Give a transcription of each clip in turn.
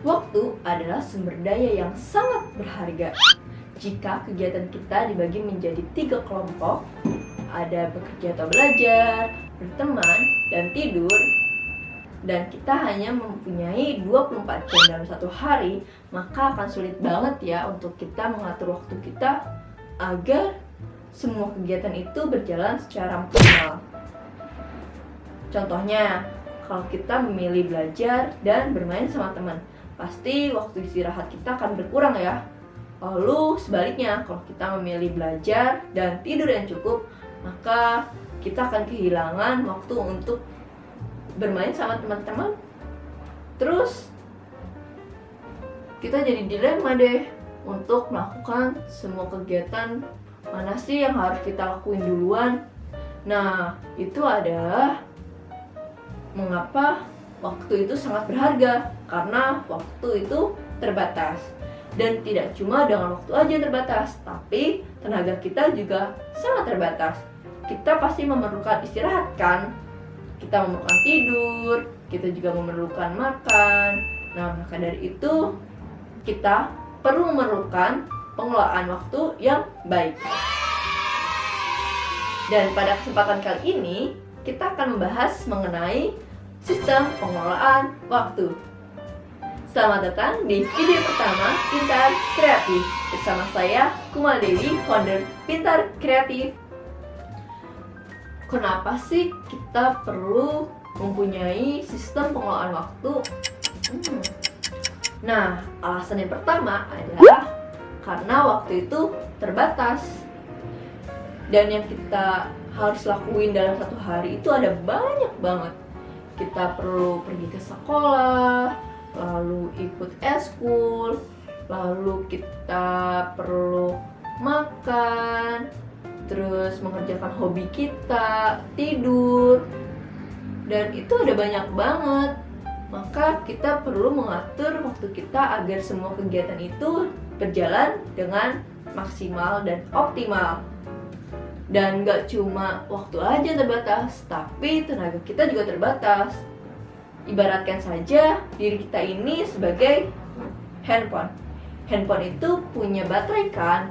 Waktu adalah sumber daya yang sangat berharga. Jika kegiatan kita dibagi menjadi 3 kelompok, ada bekerja atau belajar, berteman, dan tidur, dan kita hanya mempunyai 24 jam dalam satu hari, maka akan sulit banget ya untuk kita mengatur waktu kita agar semua kegiatan itu berjalan secara maksimal. Contohnya, kalau kita memilih belajar dan bermain sama teman, pasti waktu istirahat kita akan berkurang ya. Lalu sebaliknya, kalau kita memilih belajar dan tidur yang cukup, maka kita akan kehilangan waktu untuk bermain sama teman-teman. Terus kita jadi dilema deh untuk melakukan semua kegiatan mana sih yang harus kita lakuin duluan. Nah, itu adalah mengapa waktu itu sangat berharga, karena waktu itu terbatas. Dan tidak cuma dengan waktu aja yang terbatas, tapi tenaga kita juga sangat terbatas. Kita pasti memerlukan istirahat kan? Kita memerlukan tidur, kita juga memerlukan makan. Nah, maka dari itu kita perlu memerlukan pengelolaan waktu yang baik. Dan pada kesempatan kali ini, kita akan membahas mengenai sistem pengelolaan waktu. Selamat datang di video pertama Pintar Kreatif bersama saya Kumal Dewi, founder Pintar Kreatif. Kenapa sih kita perlu mempunyai sistem pengelolaan waktu? Nah, alasan yang pertama adalah karena waktu itu terbatas. Dan yang kita harus lakuin dalam satu hari itu ada banyak banget. Kita perlu pergi ke sekolah, lalu ikut eskul, lalu kita perlu makan, terus mengerjakan hobi kita, tidur, dan itu ada banyak banget. Maka kita perlu mengatur waktu kita agar semua kegiatan itu berjalan dengan maksimal dan optimal. Dan gak cuma waktu aja yang terbatas, tapi tenaga kita juga terbatas. Ibaratkan saja diri kita ini sebagai handphone. Handphone itu punya baterai kan?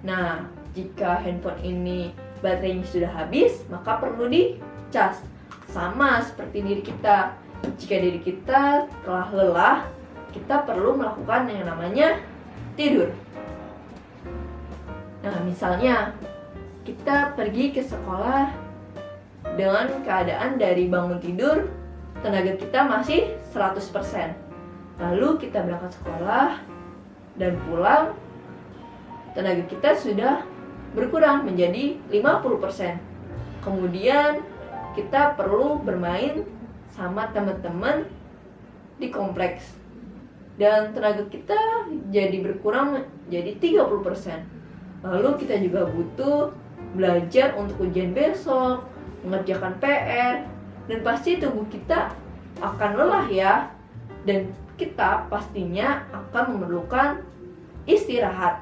Nah, jika handphone ini baterainya sudah habis, maka perlu dicas. Sama seperti diri kita. Jika diri kita telah lelah, kita perlu melakukan yang namanya tidur. Nah, misalnya kita pergi ke sekolah dengan keadaan dari bangun tidur, tenaga kita masih 100%. Lalu kita berangkat sekolah dan pulang, tenaga kita sudah berkurang menjadi 50%. Kemudian kita perlu bermain sama teman-teman di kompleks, dan tenaga kita jadi berkurang jadi 30%. Lalu kita juga butuh belajar untuk ujian besok, mengerjakan PR, dan pasti tubuh kita akan lelah ya. Dan kita pastinya akan memerlukan istirahat.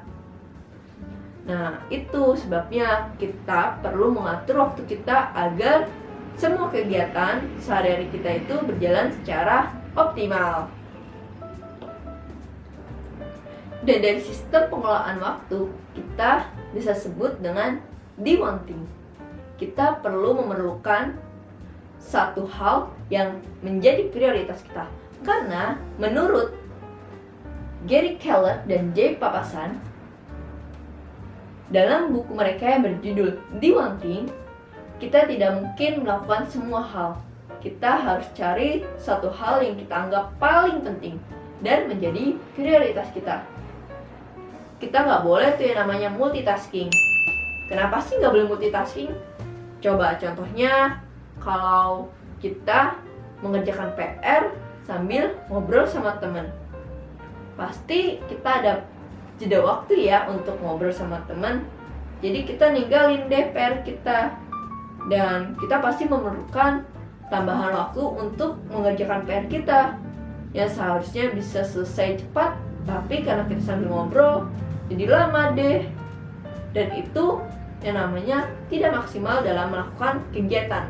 Nah, itu sebabnya kita perlu mengatur waktu kita agar semua kegiatan sehari-hari kita itu berjalan secara optimal. Dan dari sistem pengelolaan waktu, kita bisa sebut dengan de-wanting. Kita perlu memerlukan satu hal yang menjadi prioritas kita. Karena menurut Gary Keller dan Jay Papasan, dalam buku mereka yang berjudul De-wanting, kita tidak mungkin melakukan semua hal. Kita harus cari satu hal yang kita anggap paling penting dan menjadi prioritas kita. Kita nggak boleh tuh yang namanya multitasking. Kenapa sih nggak boleh multitasking? Coba contohnya, kalau kita mengerjakan PR sambil ngobrol sama teman, pasti kita ada jeda waktu ya untuk ngobrol sama teman. Jadi kita ninggalin deh PR kita, dan kita pasti memerlukan tambahan waktu untuk mengerjakan PR kita yang seharusnya bisa selesai cepat, tapi karena kita sambil ngobrol jadi lama deh. Dan itu yang namanya tidak maksimal dalam melakukan kegiatan.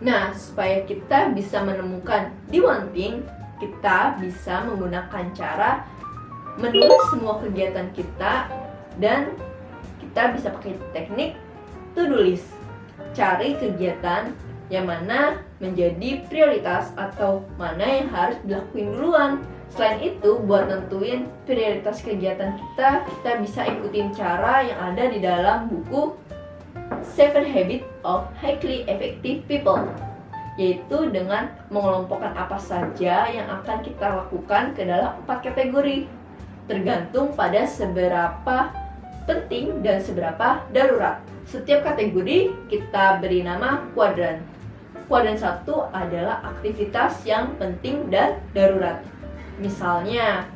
Nah, supaya kita bisa menemukan de-wanting, kita bisa menggunakan cara menulis semua kegiatan kita, dan kita bisa pakai teknik to-do list. Cari kegiatan yang mana menjadi prioritas atau mana yang harus dilakuin duluan. Selain itu, buat nentuin prioritas kegiatan kita bisa ikutin cara yang ada di dalam buku 7 Habits of Highly Effective People, yaitu dengan mengelompokkan apa saja yang akan kita lakukan ke dalam 4 kategori, tergantung pada seberapa penting dan seberapa darurat. Setiap kategori kita beri nama kuadran. Kuadran 1 adalah aktivitas yang penting dan darurat. Misalnya,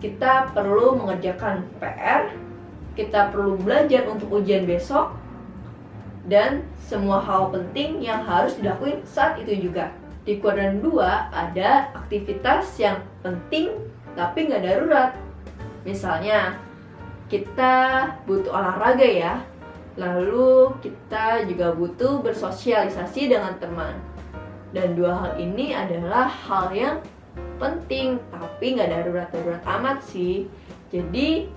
kita perlu mengerjakan PR, kita perlu belajar untuk ujian besok, dan semua hal penting yang harus dilakuin saat itu juga. Di kuadran 2 ada aktivitas yang penting tapi nggak darurat. Misalnya, kita butuh olahraga ya, lalu kita juga butuh bersosialisasi dengan teman. Dan dua hal ini adalah hal yang penting tapi nggak darurat-darurat amat sih. Jadi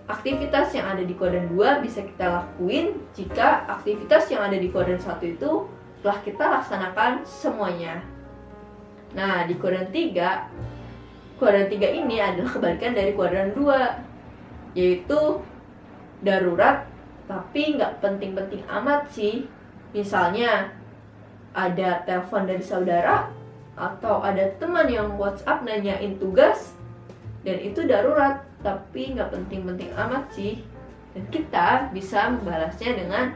aktivitas yang ada di kuadran 2 bisa kita lakuin jika aktivitas yang ada di kuadran 1 itu telah kita laksanakan semuanya. Nah, di kuadran 3 ini adalah kebalikan dari kuadran 2, yaitu darurat tapi nggak penting-penting amat sih. Misalnya ada telepon dari saudara atau ada teman yang WhatsApp nanyain tugas, dan itu darurat tapi nggak penting-penting amat sih. Dan kita bisa membalasnya dengan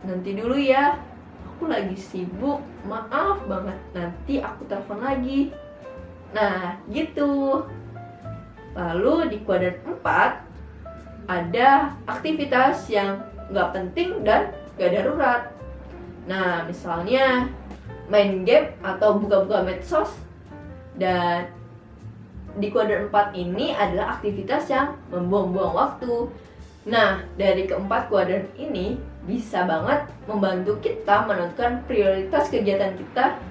nanti dulu ya, aku lagi sibuk, maaf banget, nanti aku telepon lagi. Nah gitu. Lalu di kuadran 4 ada aktivitas yang nggak penting dan nggak darurat. Nah, misalnya main game atau buka-buka medsos. Dan di kuadran 4 ini adalah aktivitas yang membuang-buang waktu. Nah, dari keempat kuadran ini bisa banget membantu kita menentukan prioritas kegiatan kita,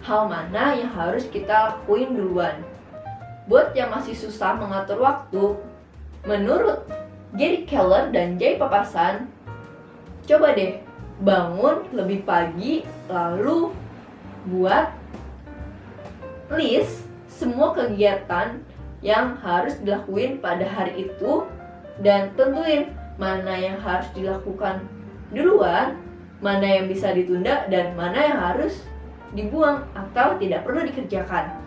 hal mana yang harus kita lakuin duluan. Buat yang masih susah mengatur waktu, menurut Gary Keller dan Jay Papasan, coba deh bangun lebih pagi, lalu buat list semua kegiatan yang harus dilakuin pada hari itu, dan tentuin mana yang harus dilakukan duluan, mana yang bisa ditunda, dan mana yang harus dibuang atau tidak perlu dikerjakan.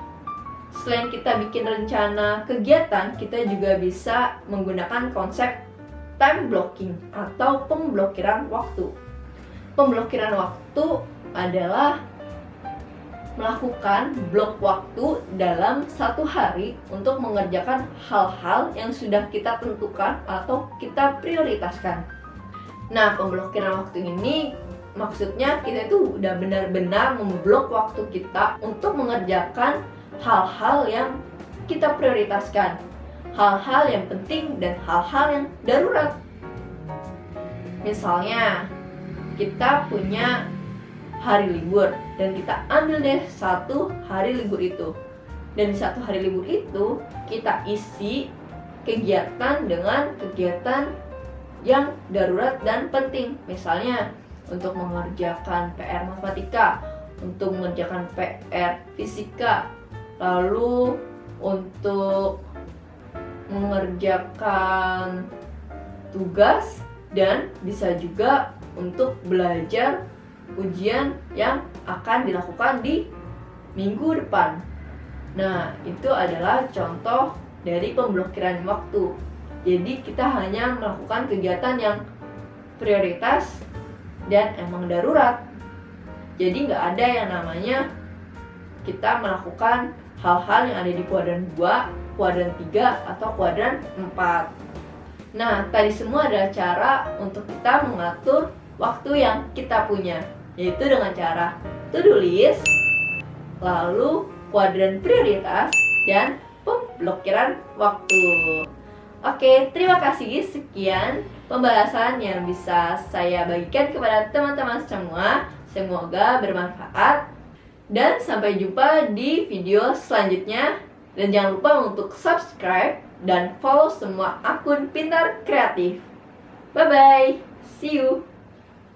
Selain kita bikin rencana kegiatan, kita juga bisa menggunakan konsep time blocking atau pemblokiran waktu. Pemblokiran waktu adalah melakukan blok waktu dalam satu hari untuk mengerjakan hal-hal yang sudah kita tentukan atau kita prioritaskan. Nah, pemblokiran waktu ini maksudnya kita itu udah benar-benar memblok waktu kita untuk mengerjakan hal-hal yang kita prioritaskan, hal-hal yang penting dan hal-hal yang darurat. Misalnya, kita punya hari libur dan kita ambil deh satu hari libur itu, dan di satu hari libur itu kita isi kegiatan dengan kegiatan yang darurat dan penting. Misalnya untuk mengerjakan PR matematika, untuk mengerjakan PR fisika, lalu untuk mengerjakan tugas, dan bisa juga untuk belajar ujian yang akan dilakukan di minggu depan. Nah, itu adalah contoh dari pemblokiran waktu. Jadi kita hanya melakukan kegiatan yang prioritas dan emang darurat. Jadi nggak ada yang namanya kita melakukan hal-hal yang ada di kuadran 2, kuadran 3, atau kuadran 4. Nah, tadi semua adalah cara untuk kita mengatur waktu yang kita punya, yaitu dengan cara to-do list, lalu kuadran prioritas, dan pemblokiran waktu. Oke, terima kasih. Sekian pembahasan yang bisa saya bagikan kepada teman-teman semua. Semoga bermanfaat. Dan sampai jumpa di video selanjutnya. Dan jangan lupa untuk subscribe dan follow semua akun Pintar Kreatif. Bye bye, see you.